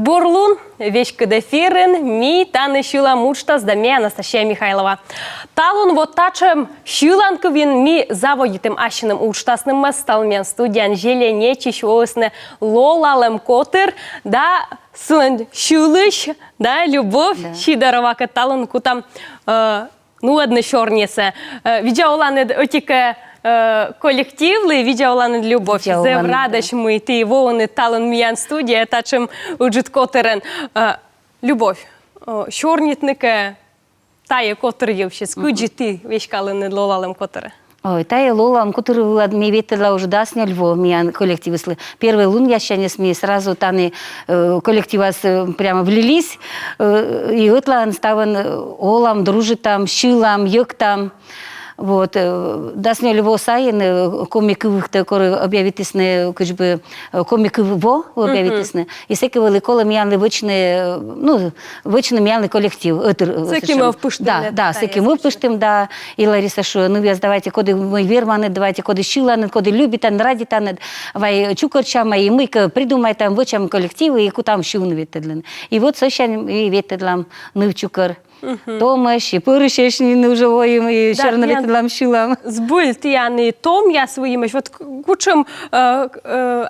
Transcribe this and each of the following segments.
Подборлун, вечка дефирен, ми таны шила мучта здаме Анастасия Михайлова. Талун вот тачем шиланковин ми заводитым ашиным учтасным масталмен студиян желене чищосны лолалым котыр, да сын шилыш, да любовь шидарова талун кутам ну одна чорнеса. Видеоланы отика коллективли, видеоланы любовь. Зев радость мы ты воны талон миян студия, тачем уджит котерен. Любовь. Чорнітника тає котер євші. Скуджі ти вешкали не лолалем котере? Ой, тая лолалем котер ми ветила уже дасня льво миян коллективы. Первый лун я не смею, сразу таны коллективы прямо влились. И вот лан ставан олам, дружит там, шилам, йок там. Вот, дасня льво сайен комиків, которые об'явитисне, кожби комиків во об'явитисне. І всякі великоли м'яли вичний м'яли колектив. Всякі ми впиштим. Да, всякі ми впиштим, да. І Лариса, що, ну, давайте, коли ми вірмани, давайте, коли шилани, коли любітан, радітан, вай чукорчами, і ми придумай там, вичам колективи, і кутам шилни відтедлен. І от це ще відтедлам, не в чукор. Томаш, і порішешні невживоїм, і чорновітелам шилам. Збуль тияни том я своїми, от кучим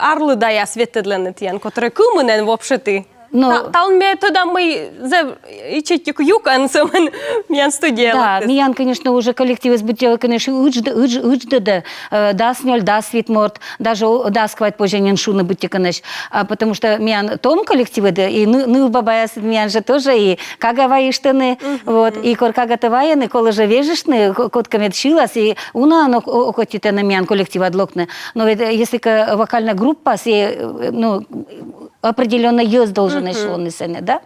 арли дає світедлене тиян, котре куменен вопше ти. Там ми тоді ми ічетік юкан, це м'ян студія. Да, м'ян, конечно, уже коллектив избытия, конечно, учдеде, да сняль, да свитморт, даже да сквать позже неншуна быть, конечно, потому что м'ян том коллективе, и ну бабая м'ян же тоже, и кага ваиштаны, вот, и кага таваяны, коли же вежишны, котками отшилась, и уна, оно окотите на м'ян коллектив отлокне, но ведь если вокальная группа, ну, определенно есть должен да?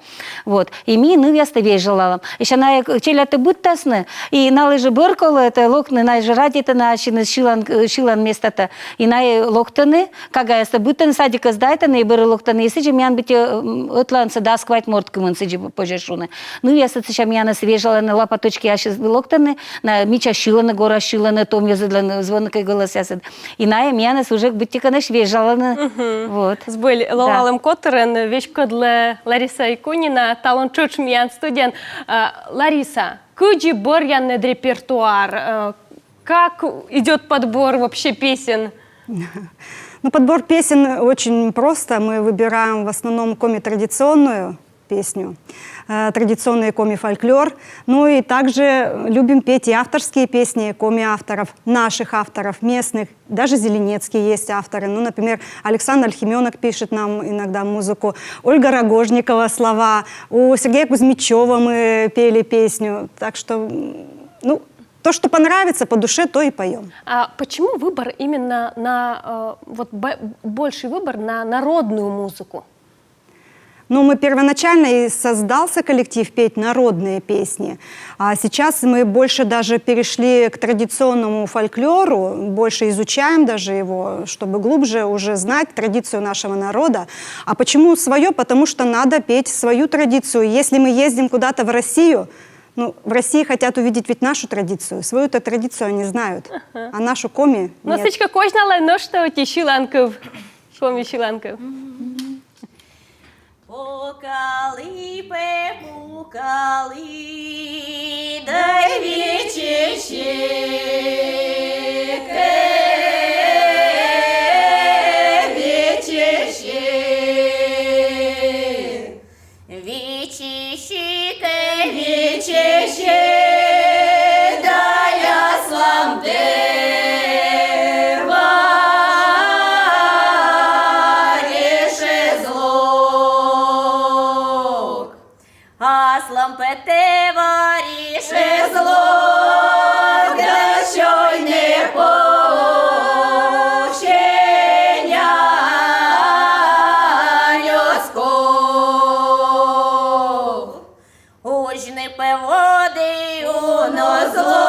Вот. И ми, ну, я ставей желала. Еще на челяте будь тасны, и належи бырколы, это локны, на жрадите наши, шилан место-то, и на локтаны, кага я стабутан, садика сдайтаны, и быры локтаны, и сиджи мян быть отланца, да, сквать морткуман, сиджи пожешуны. Ну, я стача мяна свей желала, на лапоточки я сейчас локтаны, на мича шиланы, гора шиланы, том я задланы, звонкой голос я сад. И на мяна служек быть тика наш вей желала. Вот. Сбыль, лолалым коттерен, вещь кодле Лариса Икунина, талон чуч миян студент. Лариса, куджи борьян репертуар? Как идет подбор вообще песен? Ну, подбор песен очень просто. Мы выбираем в основном коми-традиционную песню, традиционный коми-фольклор. Ну и также любим петь и авторские песни коми-авторов, наших авторов, местных. Даже зеленецкие есть авторы. Ну, например, Александр Альхименок пишет нам иногда музыку. Ольга Рогожникова слова. У Сергея Кузьмичева мы пели песню. Так что, ну, то, что понравится по душе, то и поем. А почему выбор именно на, вот больший выбор на народную музыку? Ну, мы первоначально и создался коллектив петь народные песни, а сейчас мы больше даже перешли к традиционному фольклору, больше изучаем даже его, чтобы глубже уже знать традицию нашего народа. А почему свое? Потому что надо петь свою традицию. Если мы ездим куда-то в Россию, ну, в России хотят увидеть ведь нашу традицию. Свою-то традицию они знают, а нашу коми нет. Ну, сычка кожнала, но что ти шиланков, коми шиланков. Пукали, пукали, дай вечечек, вечечек, вечечек, вечечек, дай аслам Аслам пете варіше зло, да що й не пощення людсько. Уж не певоди уно зло,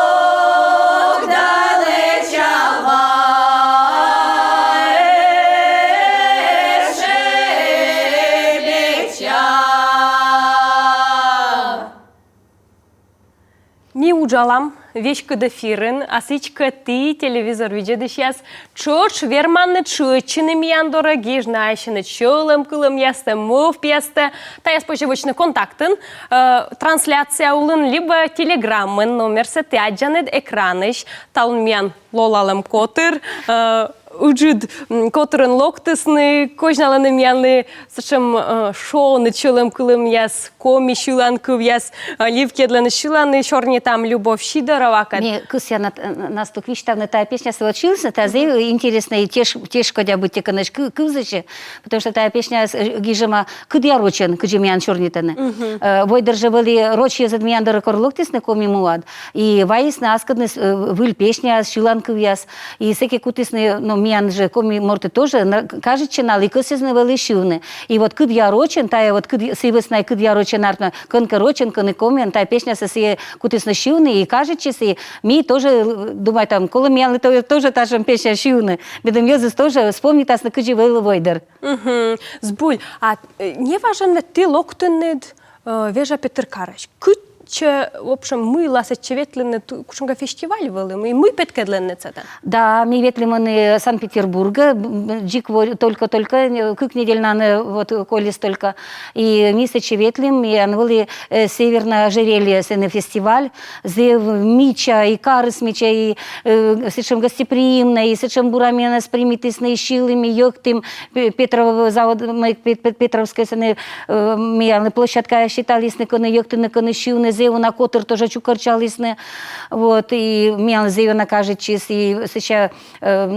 Ми уджалам вещь дефирен, а сичка ты телевизор видишь яс, чоч верманны чучины миян дороги, знающины чолом кылым ясты, мов пьесты, та я споживочный контактын, трансляция улын, либо телеграммын, номер сети, аджанет экраныш, талын миян лолалым котыр, уджуд которын локтысны, кожналаны мянлы, сачем шоуны чулым кылым яс, коми шуланков яс, ливкедланы шуланы, шорни там Любовь Шидорова. Мне кысья на стуквиштавна та песня случился, та зей интересная, теж кодя быть теканыш кызычы, потому что та песня гижема кыдя рочен, кыджемян шорнитаны. Войдер же были рочи за мян дорокор локтысны коми муад, и вайс на аскадны выль песня шуланков яс, и всякие кутысны, ну, миян же коми морты тоже кажет ченал и кысызны вели шивны. И вот кыд я рочен, тая вот сивысная кыд я рочен артно, кынка рочен, кыны коми, та песня со сие кутысны шивны, и кажет часы, ми тоже, думаю, там, коли миян тоже та же песня шивны. Бедом Йозес тоже вспомнит нас на кыджи вели войдер. Збуль, а не важен ты локтыннед вежа Петр Карыч. В общем, мы ласоче ветлены, кушенга фестиваль вели, мы петкедлены це. Да, мы ветлиманы Санкт-Петербурга, джик только, как недельно, вот, колес только. И месячи ветлим, и анвали северное ожерелье, сены фестиваль, зев мича, и карыс мича, и сечем гостеприимно, и сечем бурамена с примитысной шилами, йоктым, Петрового завода, Петровской сены, мияны площадка считались, на йокты, на шилны, зеву на котр тоже чукарчалисны, вот, и меня зеву кажет чис, и сейчас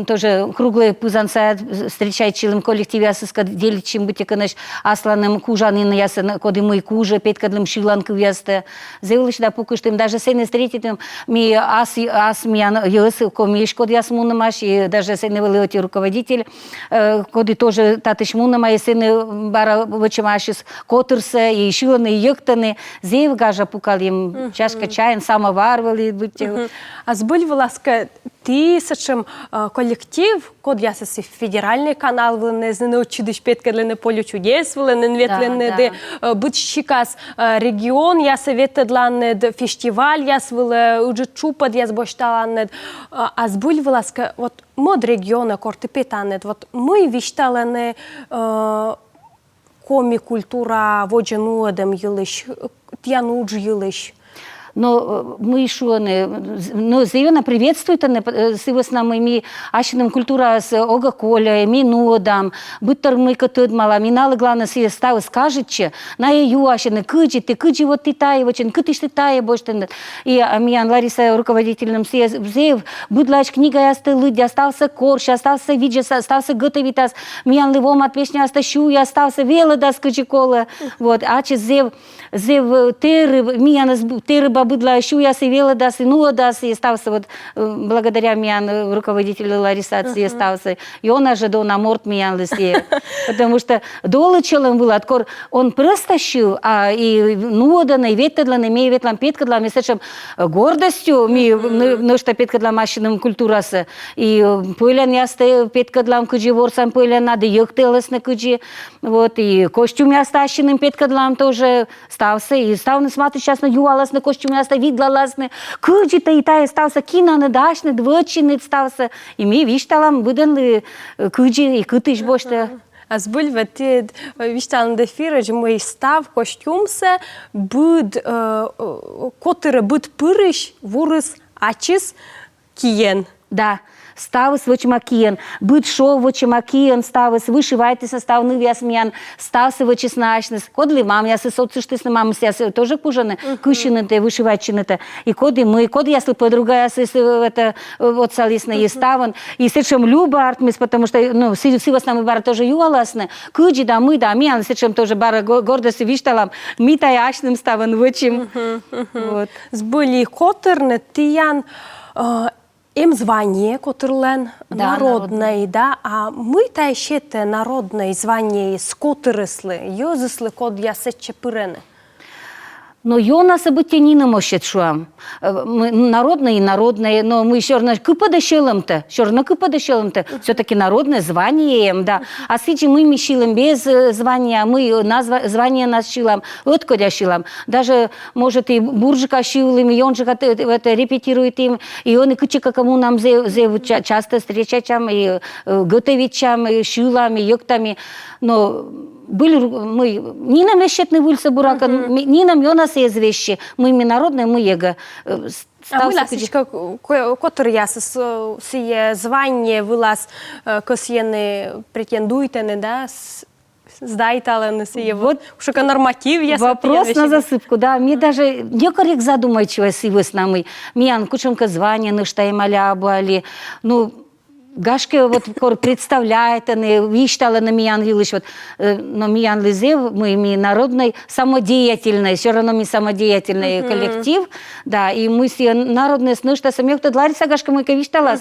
тоже круглые пузанца встречает чилым коллективе, асыска делит чем быть, конечно, асланым кужанин, ясен, коды мой кужа, петкадлым шиланку ясте, зеву лишь да пукуштым, даже сены встретитым, ми ас миян йос, комиш, коды яс мунамаш, и даже сены вылети руководитель, коды тоже татыш мунама, и сены бара вачамашис котрсе, и шиланы, и йоктаны, зеву гажа пукал им чашка чая, самовар вели бути. А збуль, ласка, ти сачем коллектив, код я саси федеральный канал вели, не научидиш петкадлene полю чудес вели, не ветлене, де будь щикас регион, я советедлане, фестиваль я свели, уже чупад я збошталане. А збуль, ласка, вот мод региона корти питане, вот мы вишталене коми культура воджену одем юлиш, тянуж юлиш. Но мы еще но заявно приветствует с его с нами ашиным культура с ога коля ми нодам быттар мы катыд мала миналы главное с став скажет че на ее ашины кыджи вот ты тае очень кытыш ты тае больше и миян Лариса руководителем зев будлач книга я стылыди остался корж остался виджес остался готовитас миян ливом от песни остащу я остался вела да скажи кола вот а че зев теры миян теры быдла ищу я сивела даст, ну даст, и остался вот благодаря меня руководителю Ларисации остался. И он ожидал на морд меня лысее. Потому что долы челом был, откор он просто щу, а и нудана, и ветедлан, и мей ветлан петкадлам, и с этим гордостью, ну что петкадлам машинам культураса. И пылян ясты петкадлам куджи ворсам пылян надо, йохтелас на куджи. Вот, и костюм ясты ащиным петкадлам тоже стався. И став на смотри сейчас на юалас на костюм ясты видла ласны, куджи-то и та стався, кина на дашны, двочины стався. И ми вишталам выдан куджи, и кытыш бошта. А збуль вети вишталан дефираж мой став костюмсе буд котыра буд пырыш вурыс ачис киен. Да. Ставыс вочмакиен, быт шов вочмакиен, ставыс вышивайте составный вясмян, ставсы вочеснашныс, кодли мам, я соцыштыс на мамы ся тоже кужаны, кущины-то, вышивачины-то, и коды мы, коды ясли подруга, я это вот салисна еставан, и сечем люба артмис, потому что, ну, сивас нам бара тоже юаласны, куджи да мы, да мян, сечем тоже бара гордости вишталам, ми таяшным ставан вочим. Вот. Збыли котырны, тиян, им звание, котырлен народное, да, а мы та еще те народное звание с котырыслы, йозыслы код я сече пырены. Но Йона события не намощет шуам. Мы народные и народные, но мы еще равно кыпадащелым-то, все-таки народное звание им, да. А сейчас мы мещилым без звания, мы звание нас шилам, откуда шилам. Даже, может, и буржика шилым, и он же это репетирует им, и он и кучика кому нам часто встречачам, и готовичам, и шилам, и йоктами, но были мы не нам вещетный вульса бурака, не нам Йонас есть вещи, мы народные, мы его. А ви, ласочка, котр ясис сіє звання, ви лас косє не претендуєте, не да? Здайте, але не сіє. Вот, шука норматив ясис. Вопрос на засыпку, да. Мне даже некоррект задумайчивость и вы с нами. Миян кучемка звания, ну что и малябу, али, ну, Гашки вот представляет, они виштала на Миян Вилыш, вот, но Миян Лизе, мы народный, самодеятельный, все равно мы самодеятельный коллектив, да, и мы все народные сны, что сами кто Лариса Гашка мы виштала,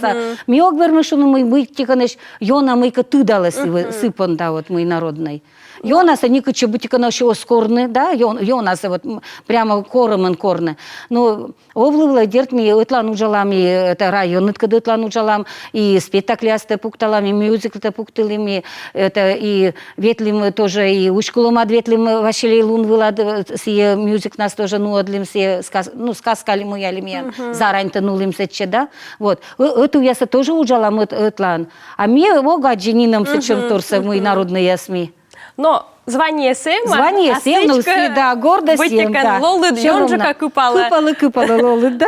мы огвермышу, ну мы тиканеш, Йона мы тыдала сыпан, да, вот мы народный. Йонас, они кучу бутикано еще скорны, да, Йонас вот прямо корны. Но овлывла дерт ми ытлан ужалами это район, когда ытлан ужалам и спектаклясты пукталами, мюзиклы пукталами, это и ветлим тоже и ушкулома ветлим вашели лун вылад сие мюзик нас тоже ну одлим сие сказкали мы ялим зарань танулим сече, да, вот эту яса тоже ужалам ытлан, а мне ога джинином сечем торса мы народные ясми. Но звание сем, звание сем, ну да, гордость сем, да. Лолит, Йонджика купала. Купала лолит, да.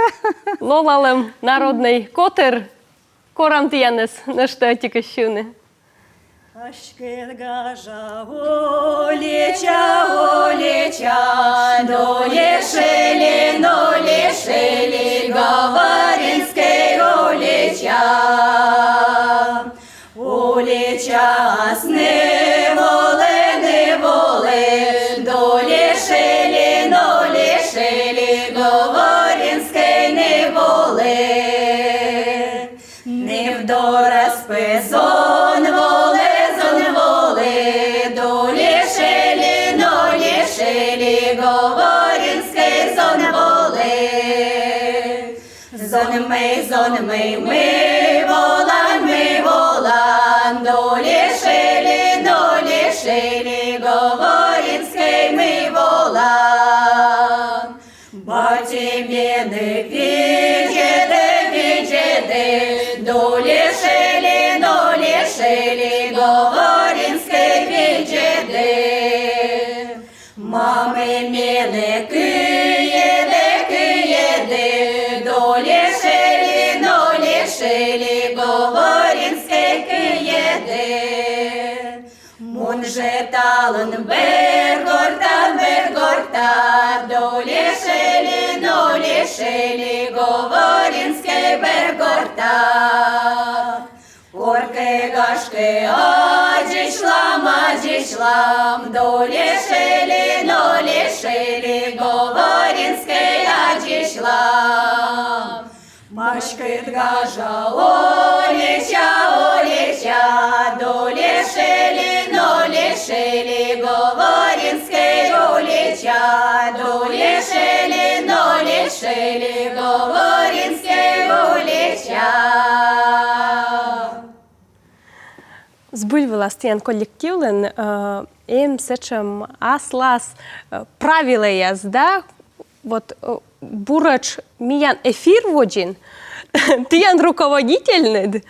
Лолалем народний котер, корам тіянес, на що тільки щуни. Ашкет гажа олеча, но лешели, говоринской олеча. Олеча сне воле, до лешели, говоринской не воле. Не вдора спезон воле, до лешели, говоринской зон воле. Зон мы волан, до лешели, говоринской мы волан. Батимены видеды, до лешели, говоринской видеды. Мамы мены кыеды, до лешели, говоринской кыеды. Мунже талын бергортар, до лешели, говоринской бергортар. Орке гашке адишлам, до лешели, говоринской адишлам. Машкет гажа олеча, до лешели, говоринской олеча, до лешели, говоринской олеча. Збульвила стіян колективлен, им сечем аслас правила язда, вот бурач миян эфир воджин, тиян руководительный,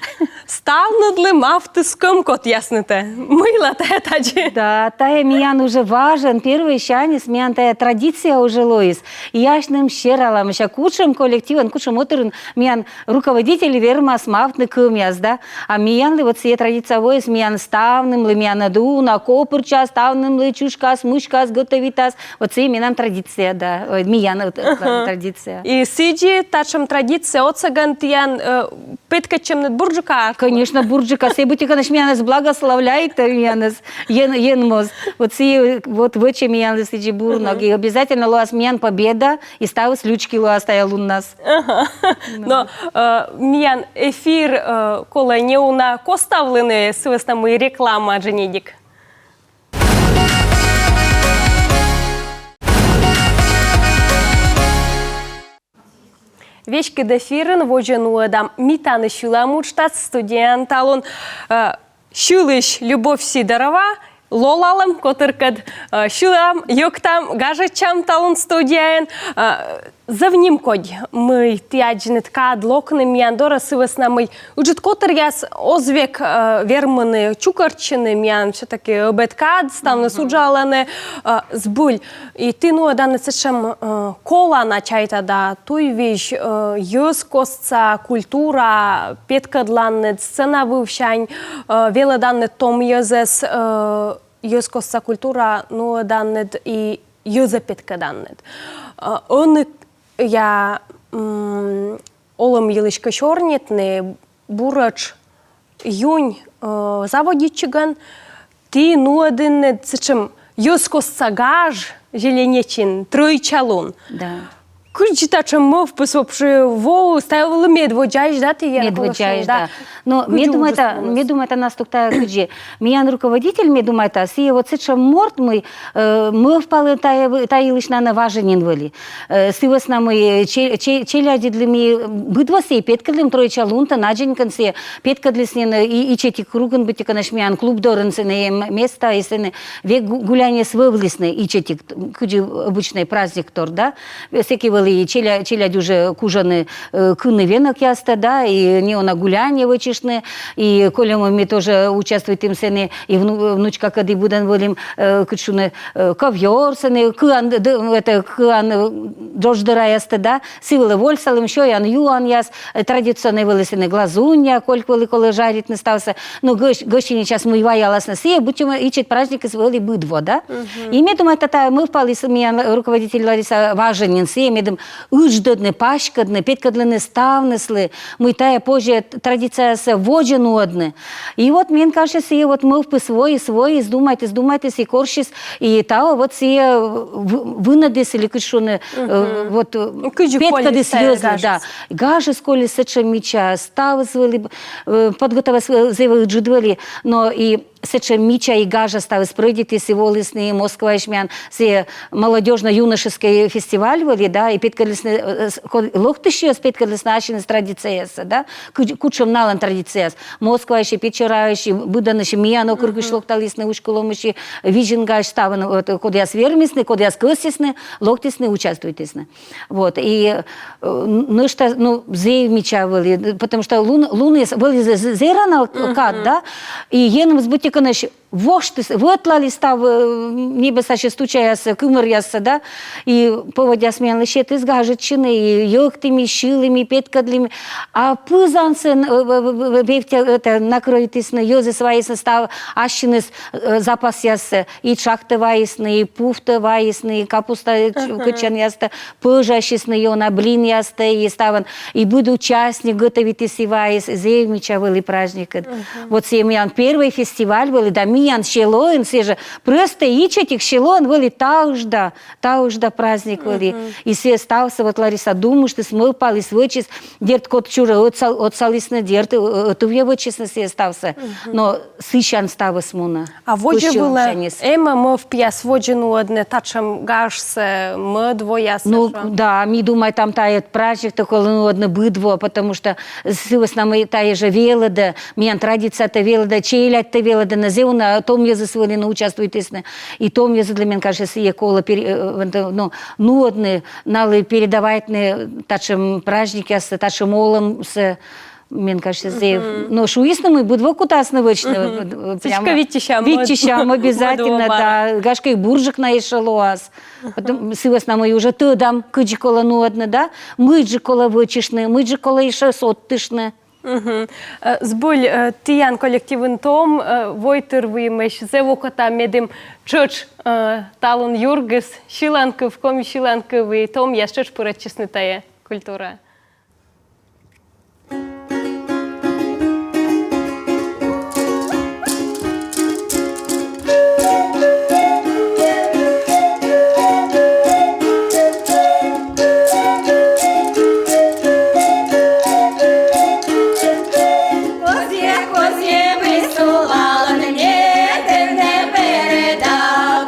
став надлим автоском кот ясните. Мила таджи. Да, тая миян уже важен, первый шанис, миян тая традиция уже лоис. Яшным щералам, ща кучем коллективен, кучем отрын, миян руководители вермас мафтны кымяс, да? А миян ли вот сие традиция воис, миян ставным ли, миян адуна, копырча, ставным ли, чушкас, мышкас, готовитас. Вот сие миян традиция, да, миян традиция. И сиджи тачем традиция отсаган тиян питка чем нет бурджука. Конечно, бурджика. Сей бути, конечно, меня нас благословляет, меня нас енмоз. Вот сей, вот в чем меня нас иди бурног. И обязательно луас мян победа, и ставил слючки луас стоял у нас. Но мян эфир, коли не уна коставлены с веснами реклама дженедик. Вещки дефирен воджену адам Митаны Шуламучтас студент талон Шулыш Любовь Сидорова Лолалым, котыркад Шулам, Йоктам, Гажачам талон студент Завним кодь мы тяджнет кад локнем яндора сывесна мы уджит котыр яс озвек верманы чукарчины мян все-таки обеткад ставны суджаланы сбуль и ты ну даны сечем кола начайта да туй вещь ёскостца культура петкадланнет сцена вывщань веле данный том ёзес ёскостца культура ну данный и ёзе петкаданнет он я олам елишка чорнітний, бурач юнь заводічиган, ти ну один це чим юскос сагаж зеленечин, тройчалун. Да. Кучта чим мов посопши воу ставили медводжаєш, да, ти є? Медводжаєш, да. Но мне думаю, это нас туктая куджи. Миян руководитель, мне думаю, это си вот сеча морт мы впали та лиш на наваженин вели. Сивас на мы челяди для ми быдва сей петкадлим тройча лунта надженькан се петкадлиснин и чети круган бити канаш миян клуб доренсене места и сене век гуляние свывлисне и чети куджи обычный праздник тор, да. Всякие вели челяди уже кужаны кыны венок яста, да, и не она гуляние вычиш. И коли мы тоже участвуем в тем сене, и внучка, когда будем волим, кучуне ковьор сене, кыан дрождера ясте, да, сивले вольсалым, еще ян юан яс, традиционные вели сене глазунья, коли жарить не стався, но гощине час мы ваялась на сие, будем ичить праздники свели быдво, да. И мне думаю, это мы впали, меня руководитель Лариса Важенин, сие, мне думаю, уждодне, пашкадне, петкадлене ставнесли, мы тая позже традиция воджену одне. И вот мне кажется, и вот мы свой, здумайтесь, и коршис, и та вот все вынадес или кышуны, вот петка слезы, да. Гажи сколи сеча меча, ставы свели, подготовы свели джудвели, но и сече мича и гажа ставы спрыдити си волисни Москва и шмян си молодежно-юношеский фестиваль вели, да, и петкалисни лохтыши с петкалисни традициясы, да, кучом налан традицияс. Москва еще печерающий, буданыши мияно кыргыш лохталисни ушкуломыши, вижингаш ставы, куда я свермисны, куда я скосисны, лохтисны участвуйтесны. Вот, и ну что, ну, зей мича вели, потому что луны вели зерана кат, да, и еном сбути конечно, вытлали став небеса ще стучаяся, кымыряся, да, и поводя смело щет из гажечины, и йоктыми, шилыми, петкадлими, а пызанцы вевте накройтысны, йозы своисны став ащины запас ясы, и чахты ваисны, и пуфты ваисны, и капуста кычан ясты, пыжащисны йона, блин ясты, и ставан, и буду участник готовитесь и ваис, зевмича были праздник. Вот семьян первый фестиваль был, да, миян щелоин, все же просто ичетик щелоин были таужда праздник были. И все стався, вот Лариса, думаю, что смыл пали свычис, дерт кот чура, от салисна дерт, тувье вычисна все стався, но сыщан става смуна. А воджа была, мы в пьяс воджену одне, тачем гашсе, мы двоя сажа. Ну, да, ми думаю, там тает праздник, такой, ну, одно быдво, потому что сывас нам и тая же велода, миян традиция-то велода, челядь-то велода, на зеуна, том я засвоили, участвуйтесь, и том я для меня, кажется, є коло, ну, одне, нали передавайте, тачем праздники, тачем олам, мне кажется, но шуисно мы будем кутасно вычно. Цичка витищам обязательно, да. Гашка и буржик на эшелуаз. Потом сывас нам и уже ты дам кыджи кола ну одна, да. Мы же кола вычишны, мы же кола еще сотышны. Збуль тиян коллективын том, войтыр вымеш, зевокота медим чоч талон юргыс, шиланков, коми шиланковый том, я чоч порачисны тая культура. Коз'є ми солала, не ти не передав.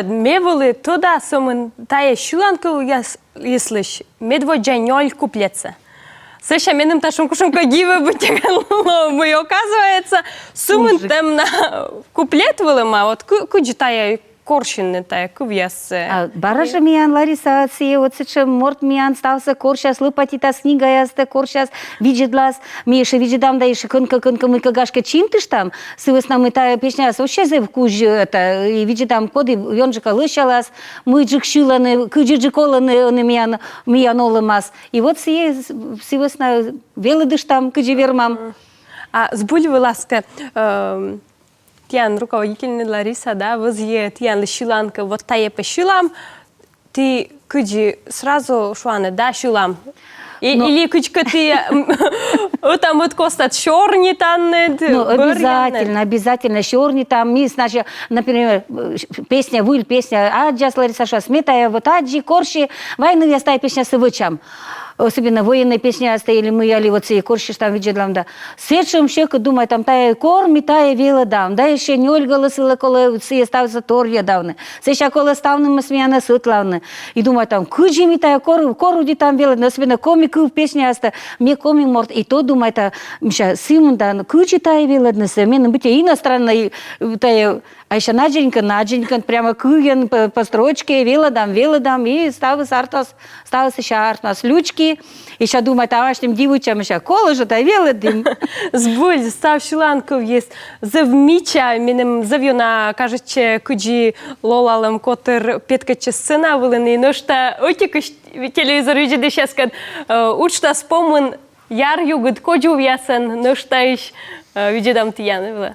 Лола, ми були туди, сумин, тає шуланку, якщо медводжаньоль купляться. Це ще мене ташом кушенко діви бутягало, бо оказується, сумин там на куплет вилима, от куди тає коршин, тає кув'яс. Баража миян Лариса, оце че морт миян стався коршас, липатіта сніга ясте коршас, віджидлас, ми ще віджидам, да ще кынка ми кагашка чим ти ж там, сивес нам і та пісня, вообще зе вкуж, і віджидам коди, йонжика лишалас, ми джикшилани, куджиджиколани, миян олимас, і от сивес на велидиш там, кудживермам. А збудь, будь ласка, тян руководительный Лариса, да, возье тян шиланка, вот тае по шилам, ты куди сразу шуаны, да, шилам? Или кучка ты там вот костат черни таннет? Ну, обязательно, черни там, значит, например, песня, выль, песня, аджас Лариса Шуа, сметая, вот аджи, корши, войну я стаю песня с вычам. Особенно военная песня стояли мы, али вот цей корши там виджедлам, да. Светшим щека, думаю, там тая корм, тая вела дам, да, еще не Ольга лысила, коли ці стався тор'я давне. Це ще коли ставними сміяне світлавне. І думаю, там, куджі ми тая коруді там вела, особенно коміки песня аста, мне комик морт, и то думаю, та, мша, Симон, да, куджі тая вела днесе, мен быть иностранно, тая, а еще надженька, прямо куген по строчке, вела дам, и стався ще артас лючки, і ще думаю, тамашнім дівчам ще колежу та веледим. Збуль, став шиланков єсть завміча, мінем зав'юна, кажучи, куджі лолалем котер п'яткаче сцена вилини, но шта отікаш телевізор віджиди щаскад учта спомин яр югод коджу в'ясен, но шта іш віджидам тияни вила.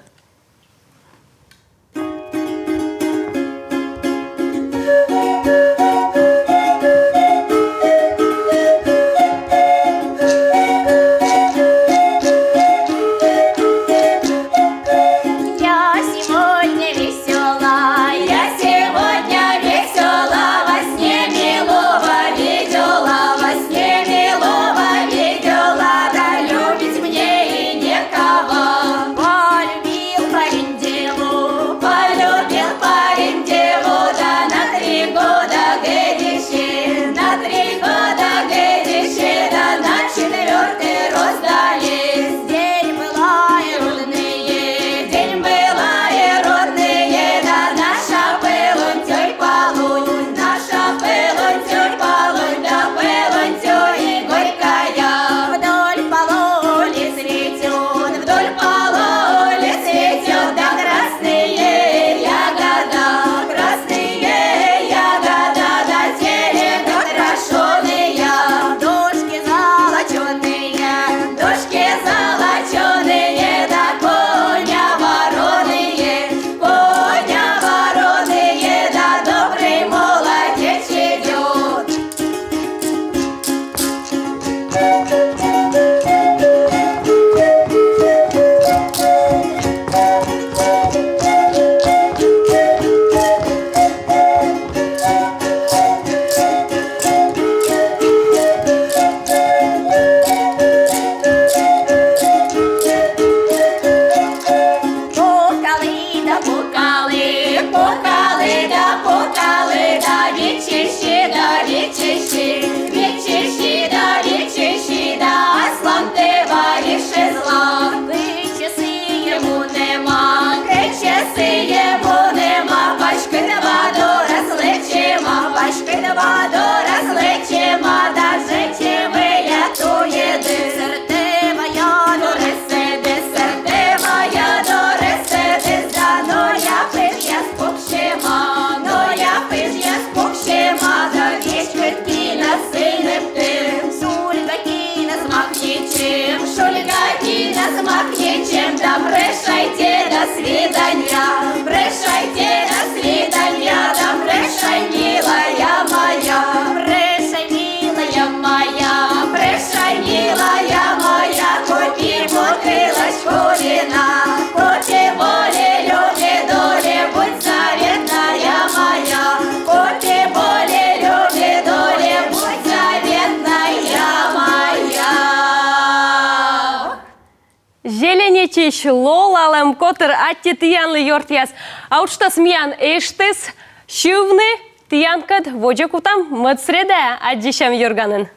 Лолалем котер атти тиян ли йортяс. А уж та смян эштес Шивны, тиянкат, вожакутам, мыцреде, аддишем юрганын.